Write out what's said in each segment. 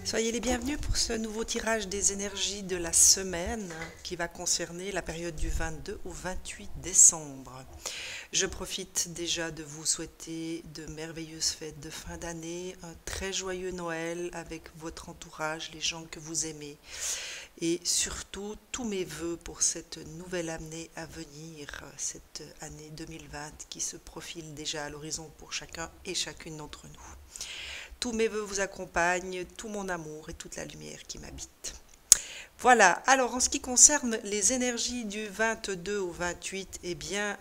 Soyez les bienvenus pour ce nouveau tirage des énergies de la semaine qui va concerner la période du 22 au 28 décembre. Je profite déjà de vous souhaiter de merveilleuses fêtes de fin d'année, un très joyeux Noël avec votre entourage, les gens que vous aimez et surtout tous mes voeux pour cette nouvelle année à venir, cette année 2020 qui se profile déjà à l'horizon pour chacun et chacune d'entre nous. Tous mes voeux vous accompagnent, tout mon amour et toute la lumière qui m'habite. Voilà, alors en ce qui concerne les énergies du 22 au 28, eh bien,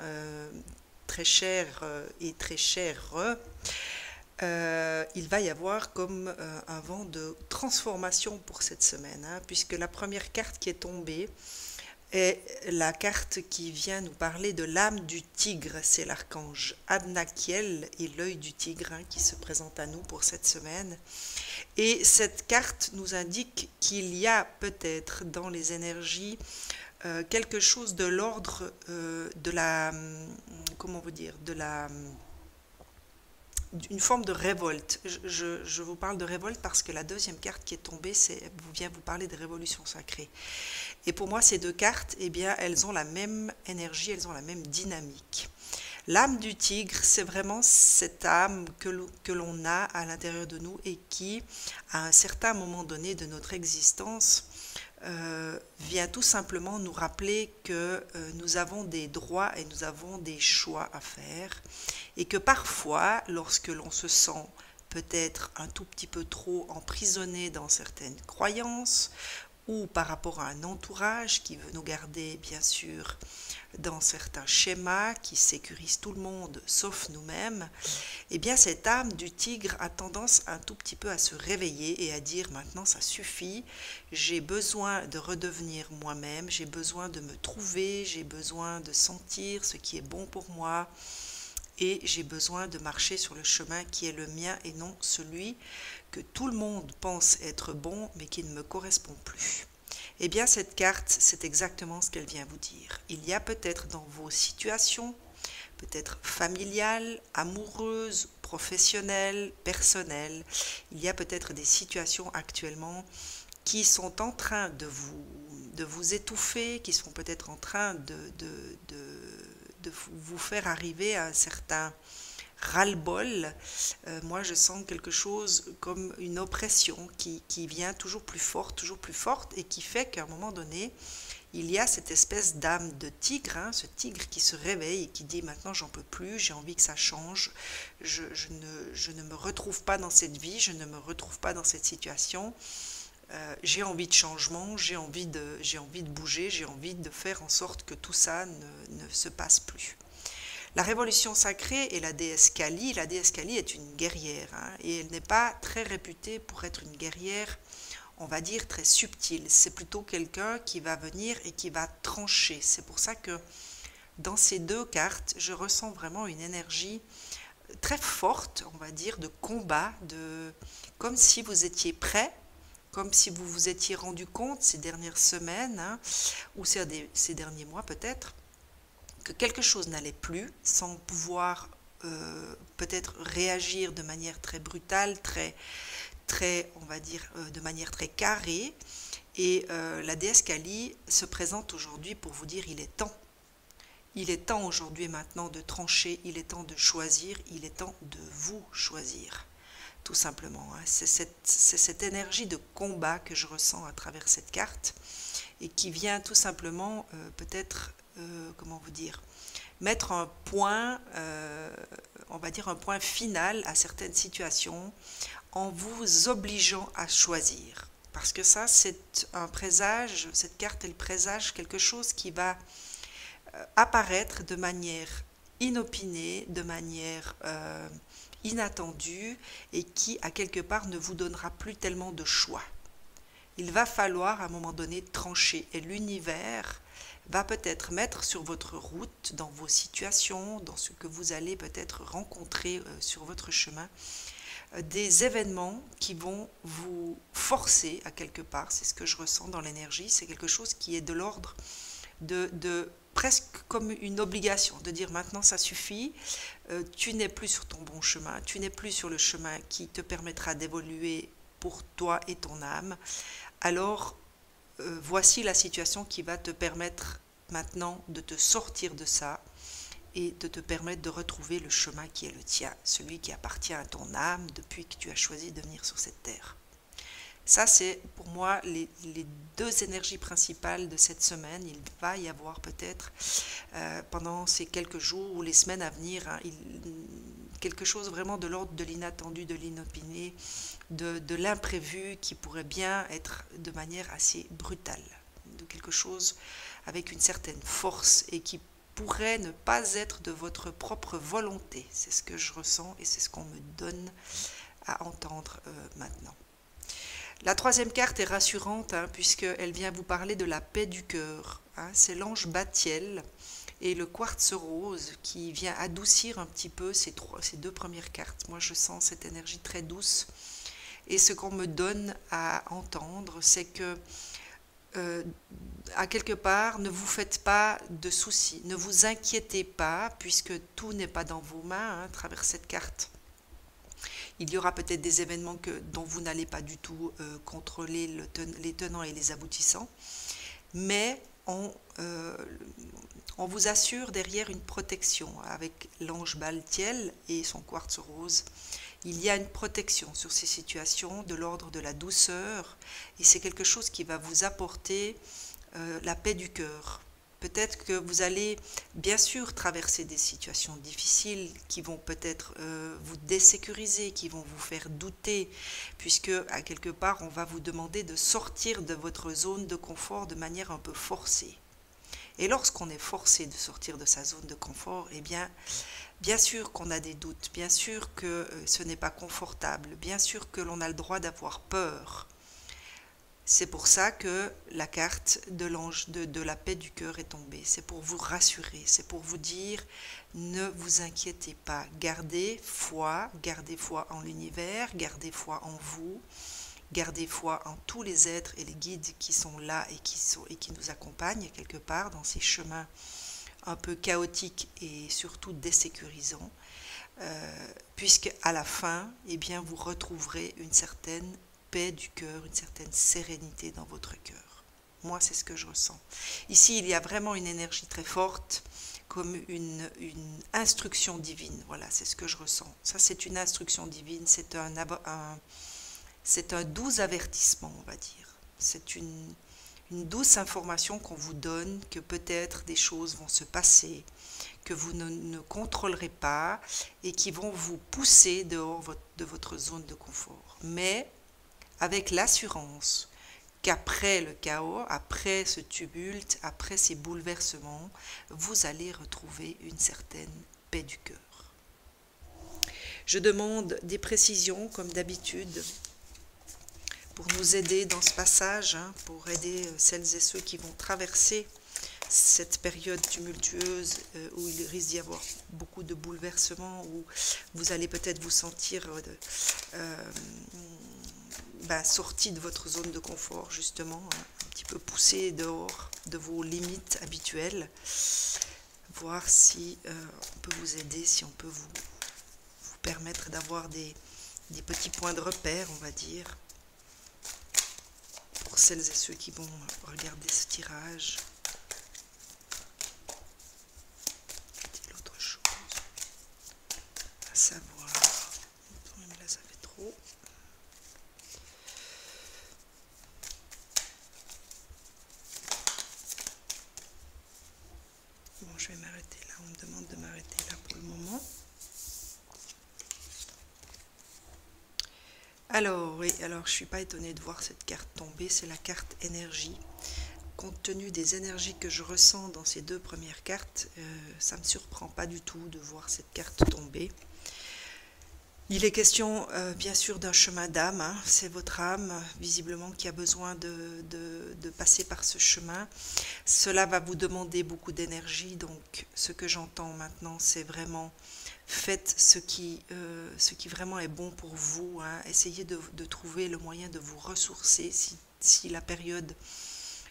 très cher et très cher, il va y avoir comme un vent de transformation pour cette semaine, hein, puisque la première carte qui est tombée est la carte qui vient nous parler de l'âme du tigre. C'est l'archange Adnakiel et l'œil du tigre, hein, qui se présente à nous pour cette semaine. Et cette carte nous indique qu'il y a peut-être dans les énergies quelque chose de l'ordre de la, comment vous dire, de la une forme de révolte. Je vous parle de révolte parce que la deuxième carte qui est tombée vient vous parler de révolution sacrée. Et pour moi, ces deux cartes, eh bien, elles ont la même énergie, elles ont la même dynamique. L'âme du tigre, c'est vraiment cette âme que l'on a à l'intérieur de nous et qui, à un certain moment donné de notre existence, vient tout simplement nous rappeler que nous avons des droits et nous avons des choix à faire et que parfois, lorsque l'on se sent peut-être un tout petit peu trop emprisonné dans certaines croyances ou par rapport à un entourage qui veut nous garder bien sûr dans certains schémas qui sécurisent tout le monde sauf nous-mêmes, eh bien cette âme du tigre a tendance un tout petit peu à se réveiller et à dire maintenant ça suffit, j'ai besoin de redevenir moi-même, j'ai besoin de me trouver, j'ai besoin de sentir ce qui est bon pour moi et j'ai besoin de marcher sur le chemin qui est le mien et non celui que tout le monde pense être bon mais qui ne me correspond plus. Eh bien cette carte, c'est exactement ce qu'elle vient vous dire. Il y a peut-être dans vos situations, peut-être familiales, amoureuses, professionnelles, personnelles, il y a peut-être des situations actuellement qui sont en train de vous étouffer, qui sont peut-être en train de vous faire arriver à un certain ras-le-bol. Moi je sens quelque chose comme une oppression qui vient toujours plus forte et qui fait qu'à un moment donné il y a cette espèce d'âme de tigre, hein, ce tigre qui se réveille et qui dit maintenant j'en peux plus, j'ai envie que ça change, je ne me retrouve pas dans cette vie, je ne me retrouve pas dans cette situation, j'ai envie de changement, j'ai envie de bouger, j'ai envie de faire en sorte que tout ça ne se passe plus. La révolution sacrée est la déesse Kali. La déesse Kali est une guerrière, hein, et elle n'est pas très réputée pour être une guerrière, on va dire, très subtile. C'est plutôt quelqu'un qui va venir et qui va trancher. C'est pour ça que dans ces deux cartes, je ressens vraiment une énergie très forte, on va dire, de combat, comme si vous étiez prêt, comme si vous vous étiez rendu compte ces dernières semaines, hein, ou ces derniers mois peut-être, que quelque chose n'allait plus, sans pouvoir peut-être réagir de manière très brutale, on va dire, de manière très carrée. Et la déesse Kali se présente aujourd'hui pour vous dire il est temps. Il est temps aujourd'hui et maintenant de trancher, il est temps de choisir, il est temps de vous choisir. Tout simplement, hein. C'est cette énergie de combat que je ressens à travers cette carte et qui vient tout simplement peut-être, comment vous dire, mettre un point, on va dire un point final à certaines situations en vous obligeant à choisir. Parce que ça, c'est un présage, cette carte, elle présage quelque chose qui va apparaître de manière inopinée, de manière inattendue et qui, à quelque part, ne vous donnera plus tellement de choix. Il va falloir, à un moment donné, trancher et l'univers va peut-être mettre sur votre route, dans vos situations, dans ce que vous allez peut-être rencontrer sur votre chemin, des événements qui vont vous forcer à quelque part, c'est ce que je ressens dans l'énergie, c'est quelque chose qui est de l'ordre de presque comme une obligation, de dire maintenant ça suffit, tu n'es plus sur ton bon chemin, tu n'es plus sur le chemin qui te permettra d'évoluer pour toi et ton âme, alors voici la situation qui va te permettre maintenant de te sortir de ça et de te permettre de retrouver le chemin qui est le tien, celui qui appartient à ton âme depuis que tu as choisi de venir sur cette terre. Ça, c'est pour moi les deux énergies principales de cette semaine. Il va y avoir peut-être pendant ces quelques jours ou les semaines à venir quelque chose vraiment de l'ordre de l'inattendu, de l'inopiné, de l'imprévu qui pourrait bien être de manière assez brutale, de quelque chose avec une certaine force et qui pourrait ne pas être de votre propre volonté. C'est ce que je ressens et c'est ce qu'on me donne à entendre maintenant. La troisième carte est rassurante puisqu'elle vient vous parler de la paix du cœur. C'est l'ange Batiel et le quartz rose qui vient adoucir un petit peu ces deux premières cartes. Moi, je sens cette énergie très douce. Et ce qu'on me donne à entendre, c'est que à quelque part, ne vous faites pas de soucis, ne vous inquiétez pas, puisque tout n'est pas dans vos mains à travers cette carte. Il y aura peut-être des événements dont vous n'allez pas du tout contrôler les tenants et les aboutissants, mais on vous assure derrière une protection avec l'ange Baltiel et son quartz rose. Il y a une protection sur ces situations de l'ordre de la douceur et c'est quelque chose qui va vous apporter la paix du cœur. Peut-être que vous allez bien sûr traverser des situations difficiles qui vont peut-être vous désécuriser, qui vont vous faire douter, puisque à quelque part on va vous demander de sortir de votre zone de confort de manière un peu forcée. Et lorsqu'on est forcé de sortir de sa zone de confort, eh bien sûr qu'on a des doutes, bien sûr que ce n'est pas confortable, bien sûr que l'on a le droit d'avoir peur. C'est pour ça que la carte de l'ange de la paix du cœur est tombée. C'est pour vous rassurer, c'est pour vous dire ne vous inquiétez pas, gardez foi en l'univers, gardez foi en vous, gardez foi en tous les êtres et les guides qui sont là et qui nous accompagnent quelque part dans ces chemins un peu chaotiques et surtout désécurisants, puisque à la fin, eh bien, vous retrouverez une certaine paix du cœur, une certaine sérénité dans votre cœur. Moi, c'est ce que je ressens. Ici, il y a vraiment une énergie très forte, comme une instruction divine. Voilà, c'est ce que je ressens. Ça, c'est une instruction divine, c'est un doux avertissement, on va dire. C'est une douce information qu'on vous donne que peut-être des choses vont se passer, que vous ne contrôlerez pas et qui vont vous pousser dehors de votre zone de confort. Mais avec l'assurance qu'après le chaos, après ce tumulte, après ces bouleversements, vous allez retrouver une certaine paix du cœur. Je demande des précisions, comme d'habitude, pour nous aider dans ce passage, pour aider celles et ceux qui vont traverser cette période tumultueuse où il risque d'y avoir beaucoup de bouleversements, où vous allez peut-être vous sentir sorti de votre zone de confort, justement, un petit peu poussé dehors de vos limites habituelles, voir si on peut vous aider, si on peut vous permettre d'avoir des petits points de repère, on va dire, pour celles et ceux qui vont regarder ce tirage. L'autre chose à savoir, là ça fait trop. Bon, je vais m'arrêter là, on me demande de m'arrêter là pour le moment. Alors, oui, alors je ne suis pas étonnée de voir cette carte tomber, c'est la carte énergie. Compte tenu des énergies que je ressens dans ces deux premières cartes, ça ne me surprend pas du tout de voir cette carte tomber. Il est question bien sûr d'un chemin d'âme, c'est votre âme visiblement qui a besoin de passer par ce chemin. Cela va vous demander beaucoup d'énergie, donc ce que j'entends maintenant c'est vraiment faites ce qui vraiment est bon pour vous, essayez de trouver le moyen de vous ressourcer si la période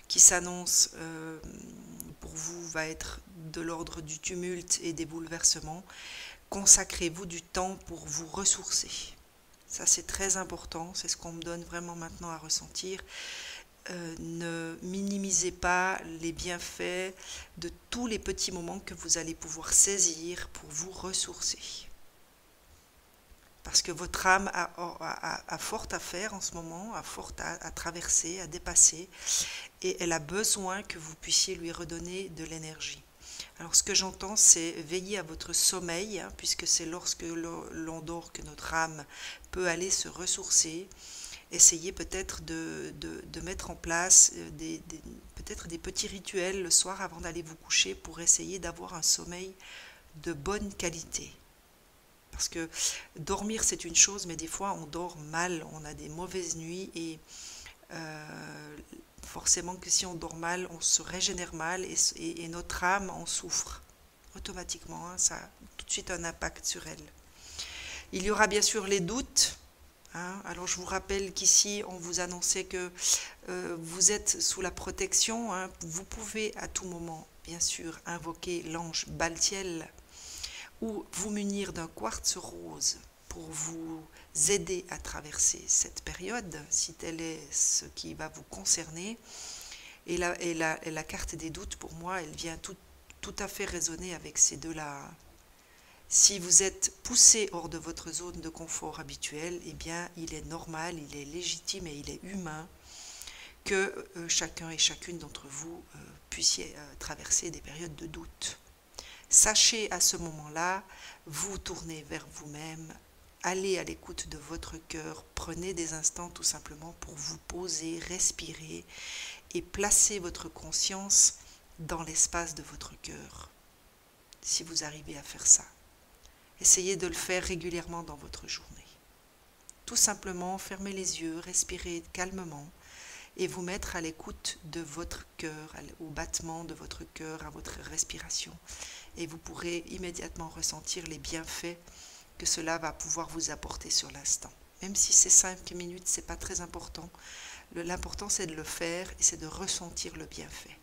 qui s'annonce pour vous va être de l'ordre du tumulte et des bouleversements. Consacrez-vous du temps pour vous ressourcer. Ça, c'est très important, c'est ce qu'on me donne vraiment maintenant à ressentir. Ne minimisez pas les bienfaits de tous les petits moments que vous allez pouvoir saisir pour vous ressourcer. Parce que votre âme a fort à faire en ce moment, a fort à traverser, à dépasser, et elle a besoin que vous puissiez lui redonner de l'énergie. Alors ce que j'entends, c'est veiller à votre sommeil, hein, puisque c'est lorsque l'on dort que notre âme peut aller se ressourcer. Essayez peut-être de mettre en place peut-être des petits rituels le soir avant d'aller vous coucher pour essayer d'avoir un sommeil de bonne qualité. Parce que dormir c'est une chose, mais des fois on dort mal, on a des mauvaises nuits et forcément que si on dort mal, on se régénère mal et notre âme en souffre automatiquement. Hein, ça a tout de suite un impact sur elle. Il y aura bien sûr les doutes. Hein, alors je vous rappelle qu'ici on vous annonçait que vous êtes sous la protection. Hein, vous pouvez à tout moment bien sûr invoquer l'ange Baltiel ou vous munir d'un quartz rose pour vous aider à traverser cette période, si tel est ce qui va vous concerner. Et la carte des doutes, pour moi, elle vient tout à fait résonner avec ces deux-là. Si vous êtes poussé hors de votre zone de confort habituelle, eh bien, il est normal, il est légitime et il est humain que chacun et chacune d'entre vous puissiez traverser des périodes de doute. Sachez à ce moment-là, vous tournez vers vous-même, allez à l'écoute de votre cœur, prenez des instants tout simplement pour vous poser, respirer et placer votre conscience dans l'espace de votre cœur. Si vous arrivez à faire ça, essayez de le faire régulièrement dans votre journée. Tout simplement, fermez les yeux, respirez calmement et vous mettre à l'écoute de votre cœur, au battement de votre cœur, à votre respiration. Et vous pourrez immédiatement ressentir les bienfaits que cela va pouvoir vous apporter sur l'instant. Même si c'est 5 minutes, ce n'est pas très important. L'important, c'est de le faire et c'est de ressentir le bienfait.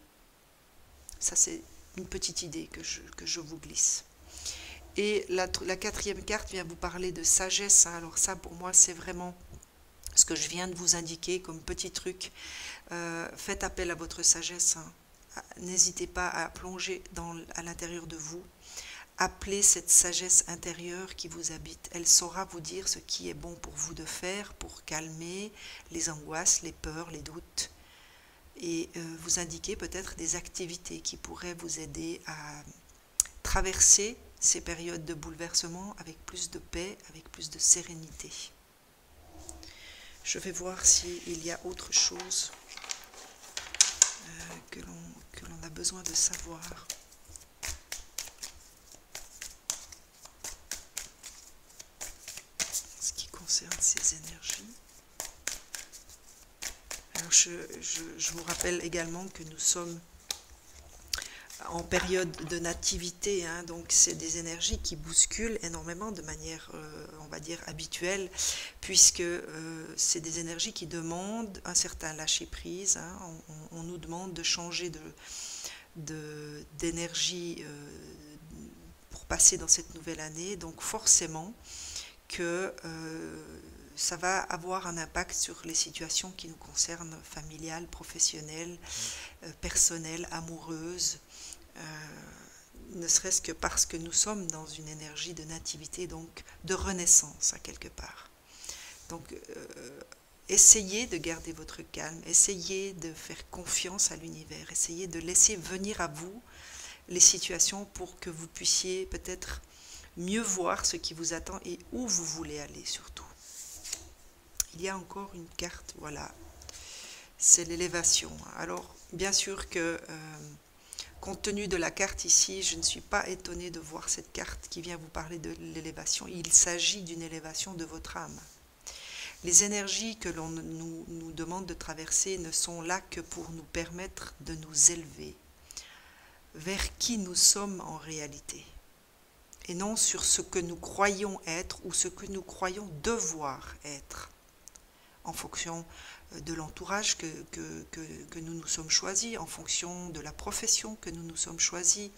Ça, c'est une petite idée que je vous glisse. Et la quatrième carte vient vous parler de sagesse. Hein. Alors ça, pour moi, c'est vraiment ce que je viens de vous indiquer comme petit truc. Faites appel à votre sagesse. Hein. N'hésitez pas à plonger à l'intérieur de vous. Appelez cette sagesse intérieure qui vous habite. Elle saura vous dire ce qui est bon pour vous de faire pour calmer les angoisses, les peurs, les doutes. Et vous indiquer peut-être des activités qui pourraient vous aider à traverser ces périodes de bouleversement avec plus de paix, avec plus de sérénité. Je vais voir s'il y a autre chose que l'on a besoin de savoir. Ce qui concerne ces énergies. Alors je vous rappelle également que nous sommes en période de nativité, hein, donc c'est des énergies qui bousculent énormément de manière, on va dire, habituelle, puisque c'est des énergies qui demandent un certain lâcher-prise. Hein, on nous demande de changer d'énergie pour passer dans cette nouvelle année, donc forcément que ça va avoir un impact sur les situations qui nous concernent, familiales, professionnelles, personnelles, amoureuses, ne serait-ce que parce que nous sommes dans une énergie de nativité, donc de renaissance à quelque part. Donc essayez de garder votre calme, essayez de faire confiance à l'univers, essayez de laisser venir à vous les situations pour que vous puissiez peut-être mieux voir ce qui vous attend et où vous voulez aller surtout. Il y a encore une carte, voilà, c'est l'élévation. Alors, bien sûr que, compte tenu de la carte ici, je ne suis pas étonnée de voir cette carte qui vient vous parler de l'élévation. Il s'agit d'une élévation de votre âme. Les énergies que l'on nous demande de traverser ne sont là que pour nous permettre de nous élever vers qui nous sommes en réalité, et non sur ce que nous croyons être ou ce que nous croyons devoir être, en fonction de l'entourage que nous nous sommes choisis, en fonction de la profession que nous nous sommes choisis.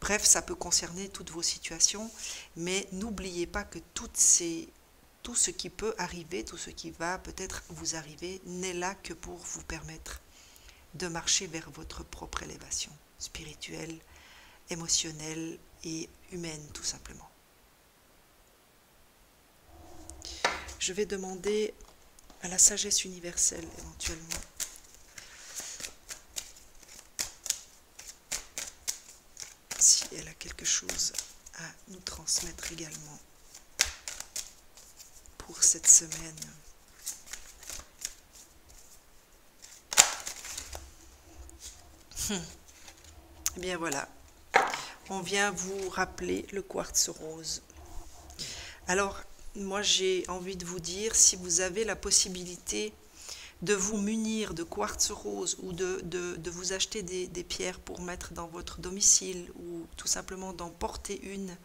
Bref, ça peut concerner toutes vos situations, mais n'oubliez pas que toutes ces tout ce qui peut arriver, tout ce qui va peut-être vous arriver, n'est là que pour vous permettre de marcher vers votre propre élévation spirituelle, émotionnelle et humaine, tout simplement. Je vais demander à la sagesse universelle, éventuellement, si elle a quelque chose à nous transmettre également pour cette semaine. Eh bien voilà, on vient vous rappeler le quartz rose. Alors, moi j'ai envie de vous dire, si vous avez la possibilité de vous munir de quartz rose ou de vous acheter des pierres pour mettre dans votre domicile ou tout simplement d'en porter une,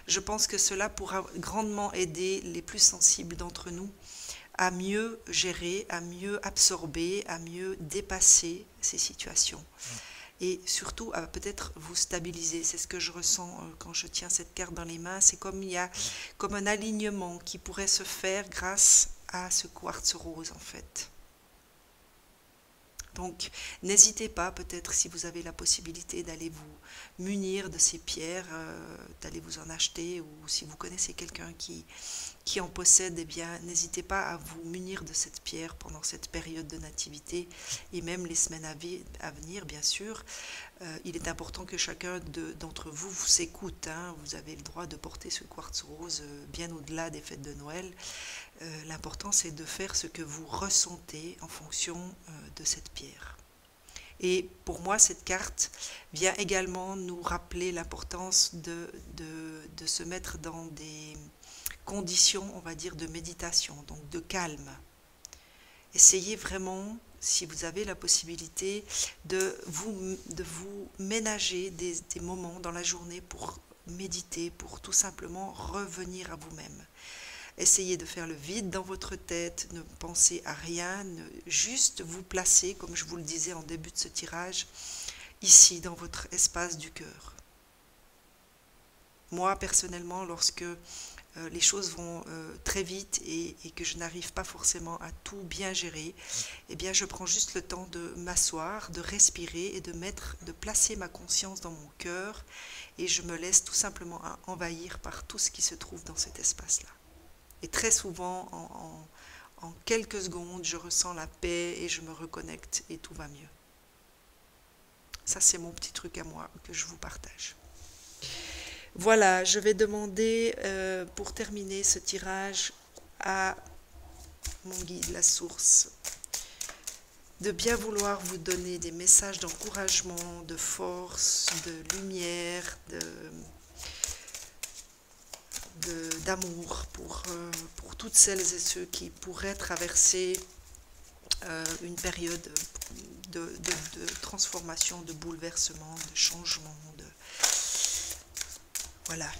je pense que cela pourra grandement aider les plus sensibles d'entre nous à mieux gérer, à mieux absorber, à mieux dépasser ces situations. Et surtout à peut-être vous stabiliser. C'est ce que je ressens quand je tiens cette carte dans les mains. C'est comme il y a comme un alignement qui pourrait se faire grâce à ce quartz rose en fait. Donc n'hésitez pas peut-être si vous avez la possibilité d'aller vous munir de ces pierres, d'aller vous en acheter, ou si vous connaissez quelqu'un qui en possède, eh bien n'hésitez pas à vous munir de cette pierre pendant cette période de nativité et même les semaines à venir bien sûr. Il est important que chacun d'entre vous s'écoute, hein. Vous avez le droit de porter ce quartz rose bien au-delà des fêtes de Noël. L'important c'est de faire ce que vous ressentez en fonction de cette pierre. Et pour moi cette carte vient également nous rappeler l'importance de se mettre dans des conditions, on va dire, de méditation, donc de calme. Essayez vraiment, si vous avez la possibilité, de vous ménager des moments dans la journée pour méditer, pour tout simplement revenir à vous-même. Essayez de faire le vide dans votre tête, ne pensez à rien, juste vous placer, comme je vous le disais en début de ce tirage, ici dans votre espace du cœur. Moi, personnellement, lorsque les choses vont très vite et que je n'arrive pas forcément à tout bien gérer, eh bien je prends juste le temps de m'asseoir, de respirer et de placer ma conscience dans mon cœur, et je me laisse tout simplement envahir par tout ce qui se trouve dans cet espace-là. Et très souvent, en quelques secondes, je ressens la paix et je me reconnecte et tout va mieux. Ça, c'est mon petit truc à moi que je vous partage. Voilà, je vais demander, pour terminer ce tirage, à mon guide, la source, de bien vouloir vous donner des messages d'encouragement, de force, de lumière, d'amour pour toutes celles et ceux qui pourraient traverser une période de transformation, de bouleversement, de changement, voilà.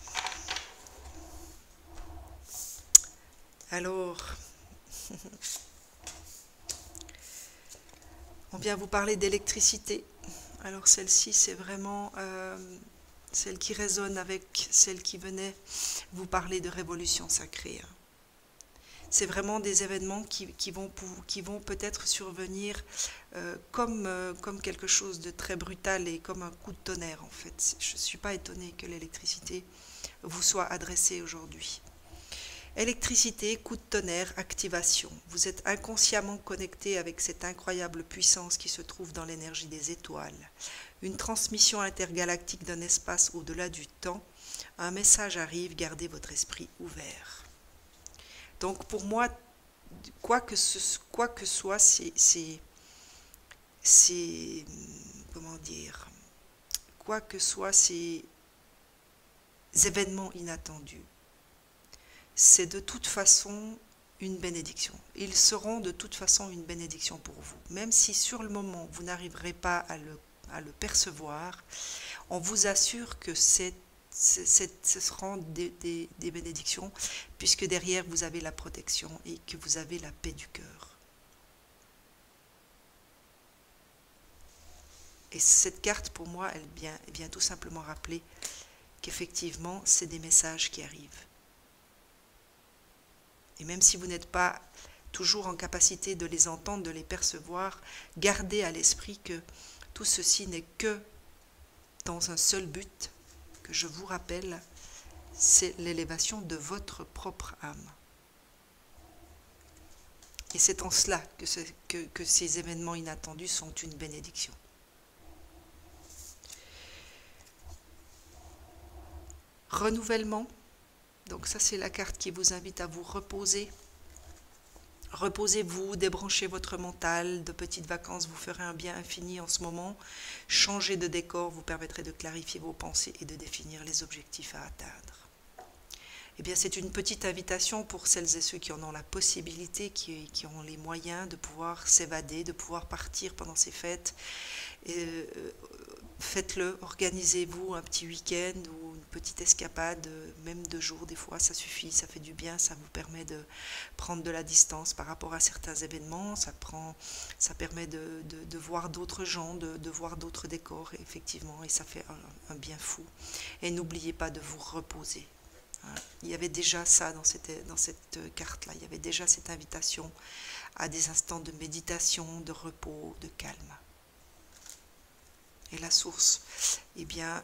Alors, on vient vous parler d'électricité. Alors celle-ci, c'est vraiment celle qui résonne avec celle qui venait vous parler de révolution sacrée. C'est vraiment des événements qui vont peut-être survenir comme quelque chose de très brutal et comme un coup de tonnerre en fait. Je ne suis pas étonnée que l'électricité vous soit adressée aujourd'hui. Électricité, coup de tonnerre, activation. Vous êtes inconsciemment connecté avec cette incroyable puissance qui se trouve dans l'énergie des étoiles. Une transmission intergalactique d'un espace au-delà du temps. Un message arrive, gardez votre esprit ouvert. Donc pour moi, quoi que soit comment dire, quoi que soient ces événements inattendus, c'est de toute façon une bénédiction. Ils seront de toute façon une bénédiction pour vous. Même si sur le moment, vous n'arriverez pas à le percevoir, on vous assure que ce seront des bénédictions, puisque derrière, vous avez la protection et que vous avez la paix du cœur. Et cette carte, pour moi, elle vient tout simplement rappeler qu'effectivement, c'est des messages qui arrivent. Et même si vous n'êtes pas toujours en capacité de les entendre, de les percevoir, gardez à l'esprit que tout ceci n'est que dans un seul but, que je vous rappelle, c'est l'élévation de votre propre âme. Et c'est en cela que ces événements inattendus sont une bénédiction. Renouvellement, donc ça c'est la carte qui vous invite à vous reposer. Reposez-vous, débranchez votre mental, de petites vacances vous ferez un bien infini en ce moment. Changer de décor vous permettrait de clarifier vos pensées et de définir les objectifs à atteindre. Eh bien, c'est une petite invitation pour celles et ceux qui en ont la possibilité, qui ont les moyens de pouvoir s'évader, de pouvoir partir pendant ces fêtes. Faites-le, organisez-vous un petit week-end ou une petite escapade, même 2 jours, des fois ça suffit, ça fait du bien, ça vous permet de prendre de la distance par rapport à certains événements, ça permet de voir d'autres gens, de voir d'autres décors, effectivement, et ça fait un bien fou. Et n'oubliez pas de vous reposer. Il y avait déjà ça dans cette carte-là, il y avait déjà cette invitation à des instants de méditation, de repos, de calme. Et la source, eh bien,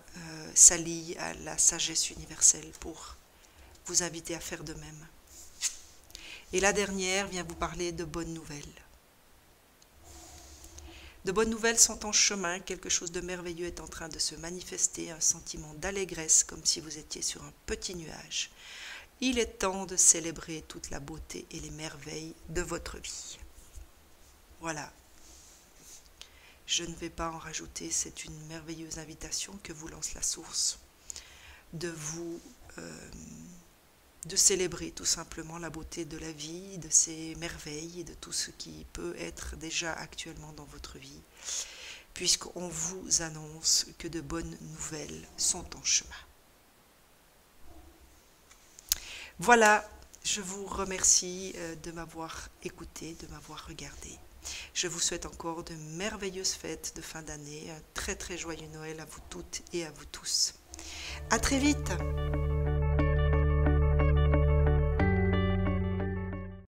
s'allie à la sagesse universelle pour vous inviter à faire de même. Et la dernière vient vous parler de bonnes nouvelles. De bonnes nouvelles sont en chemin, quelque chose de merveilleux est en train de se manifester, un sentiment d'allégresse comme si vous étiez sur un petit nuage. Il est temps de célébrer toute la beauté et les merveilles de votre vie. Voilà. Je ne vais pas en rajouter, c'est une merveilleuse invitation que vous lance la source, de célébrer tout simplement la beauté de la vie, de ses merveilles et de tout ce qui peut être déjà actuellement dans votre vie, puisqu'on vous annonce que de bonnes nouvelles sont en chemin. Voilà, je vous remercie de m'avoir écouté, de m'avoir regardé. Je vous souhaite encore de merveilleuses fêtes de fin d'année, un très très joyeux Noël à vous toutes et à vous tous. À très vite!